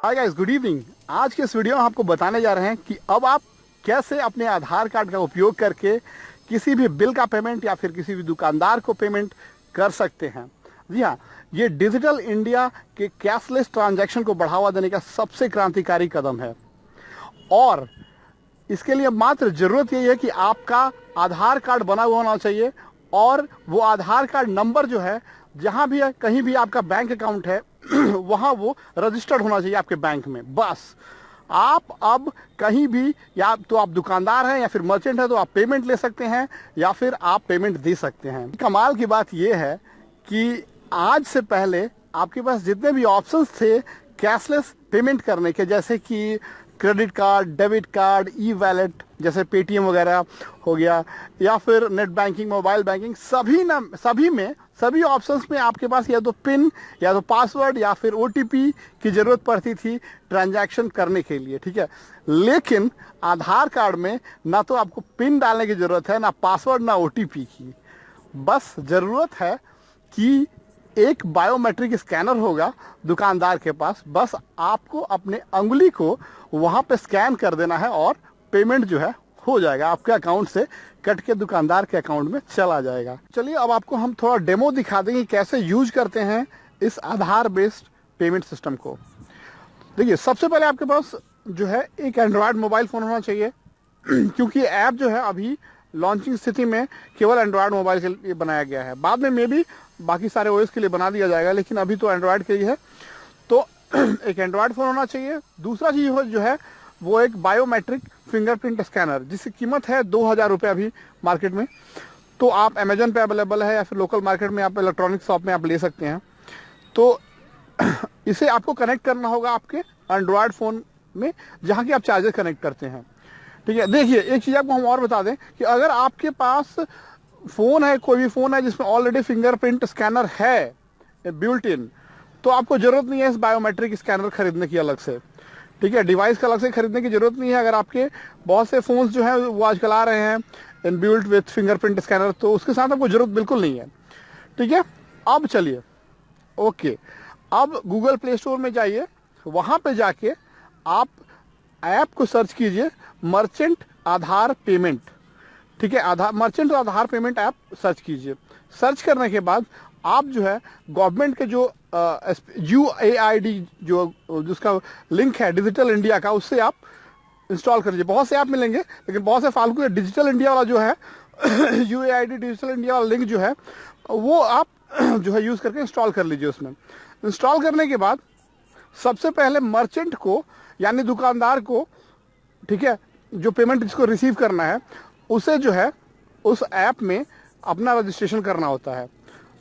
Hi guys, good evening. आज के इस वीडियो में आपको बताने जा रहे हैं कि अब आप कैसे अपने आधार कार्ड का उपयोग करके किसी भी बिल का पेमेंट या फिर किसी भी दुकानदार को पेमेंट कर सकते हैं। जी हाँ, ये डिजिटल इंडिया के कैशलेस ट्रांजैक्शन को बढ़ावा देने का सबसे क्रांतिकारी कदम है और इसके लिए मात्र ज़रूरत यही है कि आपका आधार कार्ड बना हुआ होना चाहिए और वो आधार कार्ड नंबर जो है, जहाँ भी है, कहीं भी आपका बैंक अकाउंट है वहाँ वो रजिस्टर्ड होना चाहिए आपके बैंक में। बस आप अब कहीं भी, या तो आप दुकानदार हैं या फिर मर्चेंट है, तो आप पेमेंट ले सकते हैं या फिर आप पेमेंट दे सकते हैं। कमाल की बात ये है कि आज से पहले आपके पास जितने भी ऑप्शंस थे कैशलेस पेमेंट करने के, जैसे कि क्रेडिट कार्ड, डेबिट कार्ड, ई वैलेट जैसे पेटीएम वगैरह हो गया, या फिर नेट बैंकिंग, मोबाइल बैंकिंग, सभी ऑप्शंस में आपके पास या तो पिन या तो पासवर्ड या फिर ओटीपी की ज़रूरत पड़ती थी ट्रांजैक्शन करने के लिए। ठीक है, लेकिन आधार कार्ड में ना तो आपको पिन डालने की ज़रूरत है, ना पासवर्ड, ना ओटीपी की। बस ज़रूरत है कि एक बायोमेट्रिक स्कैनर होगा दुकानदार के पास, बस आपको अपने अंगुली को वहाँ पे स्कैन कर देना है और पेमेंट जो है हो जाएगा, आपके अकाउंट से कट के दुकानदार के अकाउंट में चला जाएगा। चलिए अब आपको हम थोड़ा डेमो दिखा देंगे कैसे यूज करते हैं इस आधार बेस्ड पेमेंट सिस्टम को। देखिए, सबसे पहले आपके पास जो है एक एंड्रॉयड मोबाइल फ़ोन होना चाहिए क्योंकि ऐप जो है अभी लॉन्चिंग स्थिति में केवल एंड्रॉयड मोबाइल के लिए बनाया गया है। बाद में मे भी बाकी सारे ओएस के लिए बना दिया जाएगा, लेकिन अभी तो एंड्रॉयड के लिए है। तो एक एंड्रॉयड फ़ोन होना चाहिए। दूसरा चीज़ जो है वो एक बायोमेट्रिक फिंगरप्रिंट स्कैनर, जिसकी कीमत है 2000 रुपये अभी मार्केट में। तो आप अमेजन पे अवेलेबल है या फिर लोकल मार्केट में आप इलेक्ट्रॉनिक शॉप में आप ले सकते हैं। तो इसे आपको कनेक्ट करना होगा आपके एंड्रॉयड फ़ोन में, जहाँ की आप चार्जर कनेक्ट करते हैं। ठीक है, देखिए एक चीज़ आपको हम और बता दें कि अगर आपके पास फ़ोन है, कोई भी फ़ोन है जिसमें ऑलरेडी फिंगरप्रिंट स्कैनर है बिल्ट इन, तो आपको ज़रूरत नहीं है इस बायोमेट्रिक स्कैनर खरीदने की अलग से। ठीक है, डिवाइस का अलग से खरीदने की ज़रूरत नहीं है। अगर आपके बहुत से फ़ोन्स जो हैं वो आजकल आ रहे हैं इनबिल्ट विथ फिंगरप्रिंट स्कैनर, तो उसके साथ आपको ज़रूरत बिल्कुल नहीं है। ठीक है, अब चलिए ओके, अब गूगल प्ले स्टोर में जाइए, वहाँ पे जाके आप ऐप को सर्च कीजिए मर्चेंट आधार पेमेंट। ठीक है, मर्चेंट आधार पेमेंट ऐप सर्च कीजिए। सर्च करने के बाद आप जो है गवर्नमेंट के जो UAID जो जिसका लिंक है डिजिटल इंडिया का, उससे आप इंस्टॉल कर लीजिए। बहुत से ऐप मिलेंगे, लेकिन बहुत से फालतू डिजिटल इंडिया वाला जो है UAID डिजिटल इंडिया वाला लिंक जो है वो आप जो है यूज़ करके इंस्टॉल कर लीजिए। उसमें इंस्टॉल करने के बाद सबसे पहले मर्चेंट को यानी दुकानदार को, ठीक है, जो पेमेंट जिसको रिसीव करना है उसे जो है उस ऐप में अपना रजिस्ट्रेशन करना होता है।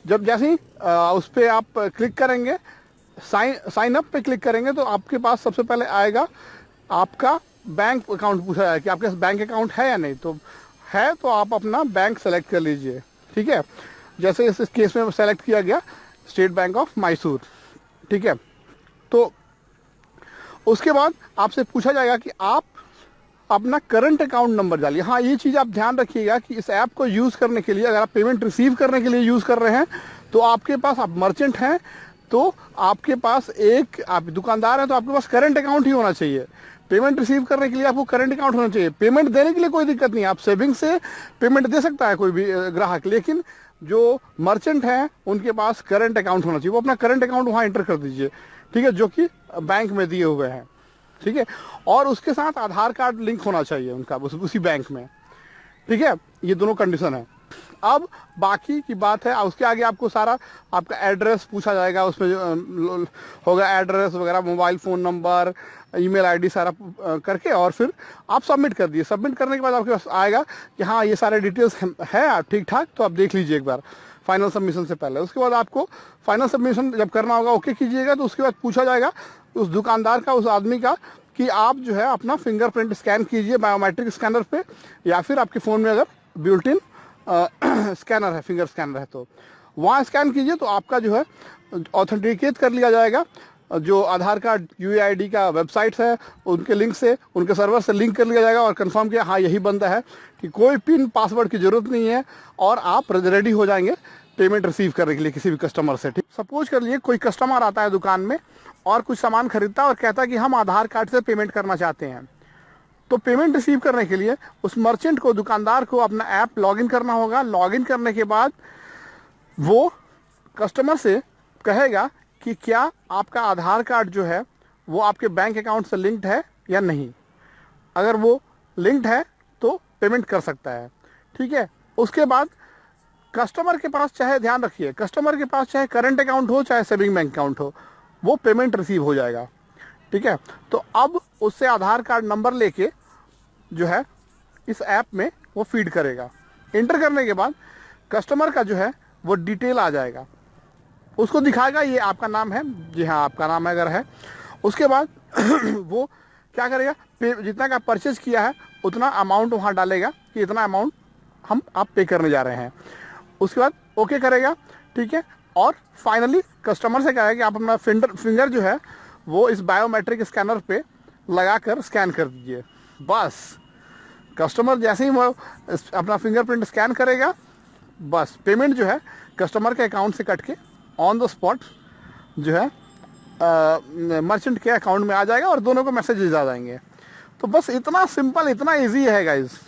जब जैसे ही उस पर आप क्लिक करेंगे, साइन अप पे क्लिक करेंगे, तो आपके पास सबसे पहले आएगा आपका बैंक अकाउंट पूछा जाएगा कि आपके पास बैंक अकाउंट है या नहीं। तो है तो आप अपना बैंक सेलेक्ट कर लीजिए। ठीक है, जैसे इस केस में सेलेक्ट किया गया स्टेट बैंक ऑफ मैसूर। ठीक है, तो उसके बाद आपसे पूछा जाएगा कि आप अपना करंट अकाउंट नंबर डालिए। हाँ, ये चीज़ आप ध्यान रखिएगा कि इस ऐप को यूज़ करने के लिए, अगर आप पेमेंट रिसीव करने के लिए यूज़ कर रहे हैं तो आपके पास, आप मर्चेंट हैं तो आपके पास आप दुकानदार हैं तो आपके पास करंट अकाउंट ही होना चाहिए। पेमेंट रिसीव करने के लिए आपको करंट अकाउंट होना चाहिए। पेमेंट देने के लिए कोई दिक्कत नहीं, आप सेविंग से पेमेंट दे सकता है कोई भी ग्राहक, लेकिन जो मर्चेंट हैं उनके पास करंट अकाउंट होना चाहिए। वो अपना करंट अकाउंट वहाँ एंटर कर दीजिए। ठीक है, जो कि बैंक में दिए हुए हैं। ठीक है, और उसके साथ आधार कार्ड लिंक होना चाहिए उनका उसी बैंक में। ठीक है, ये दोनों कंडीशन है। अब बाकी की बात है, उसके आगे आपको सारा आपका एड्रेस पूछा जाएगा, उसमें होगा एड्रेस वगैरह, mobile phone number, email ID सारा करके, और फिर आप सबमिट कर दिए। सबमिट करने के बाद आपके पास आएगा कि हाँ ये सारे डिटेल्स है आप ठीक ठाक, तो आप देख लीजिए एक बार फाइनल सबमिशन से पहले। उसके बाद आपको फाइनल सबमिशन जब करना होगा, ओके कीजिएगा, तो उसके बाद पूछा जाएगा उस दुकानदार का, उस आदमी का, कि आप जो है अपना फिंगरप्रिंट स्कैन कीजिए बायोमेट्रिक स्कैनर पे, या फिर आपके फ़ोन में अगर बिल्ट इन स्कैनर है, फिंगर स्कैनर है, तो वहाँ स्कैन कीजिए। तो आपका जो है ऑथेंटिकेट कर लिया जाएगा। जो आधार कार्ड UAID का वेबसाइट है उनके लिंक से, उनके सर्वर से लिंक कर लिया जाएगा और कंफर्म किया हाँ यही बंदा है, कि कोई पिन पासवर्ड की ज़रूरत नहीं है, और आप रेडी हो जाएंगे पेमेंट रिसीव करने के लिए किसी भी कस्टमर से। ठीक, सपोज कर लिए कोई कस्टमर आता है दुकान में और कुछ सामान खरीदता है और कहता है कि हम आधार कार्ड से पेमेंट करना चाहते हैं। तो पेमेंट रिसीव करने के लिए उस मर्चेंट को, दुकानदार को अपना ऐप लॉगिन करना होगा। लॉगिन करने के बाद वो कस्टमर से कहेगा कि क्या आपका आधार कार्ड जो है वो आपके बैंक अकाउंट से लिंक्ड है या नहीं। अगर वो लिंक्ड है तो पेमेंट कर सकता है। ठीक है, उसके बाद कस्टमर के पास, चाहे ध्यान रखिए, कस्टमर के पास चाहे करंट अकाउंट हो चाहे सेविंग बैंक अकाउंट हो, वो पेमेंट रिसीव हो जाएगा। ठीक है, तो अब उससे आधार कार्ड नंबर लेके जो है इस ऐप में वो फीड करेगा। इंटर करने के बाद कस्टमर का जो है वो डिटेल आ जाएगा, उसको दिखाएगा ये आपका नाम है, जी हाँ आपका नाम अगर है। उसके बाद वो क्या करेगा, जितना का परचेज किया है उतना अमाउंट वहाँ डालेगा कि इतना अमाउंट आप पे करने जा रहे हैं। उसके बाद ओके करेगा। ठीक है, और फाइनली कस्टमर से कहेगा कि आप अपना फिंगर जो है वो इस बायोमेट्रिक स्कैनर पे लगाकर स्कैन कर दीजिए। बस कस्टमर जैसे ही वो अपना फिंगरप्रिंट स्कैन करेगा, बस पेमेंट जो है कस्टमर के अकाउंट से कट के ऑन द स्पॉट जो है मर्चेंट के अकाउंट में आ जाएगा और दोनों को मैसेजेस आ जाएंगे। तो बस इतना सिंपल, इतना इजी है गाइस।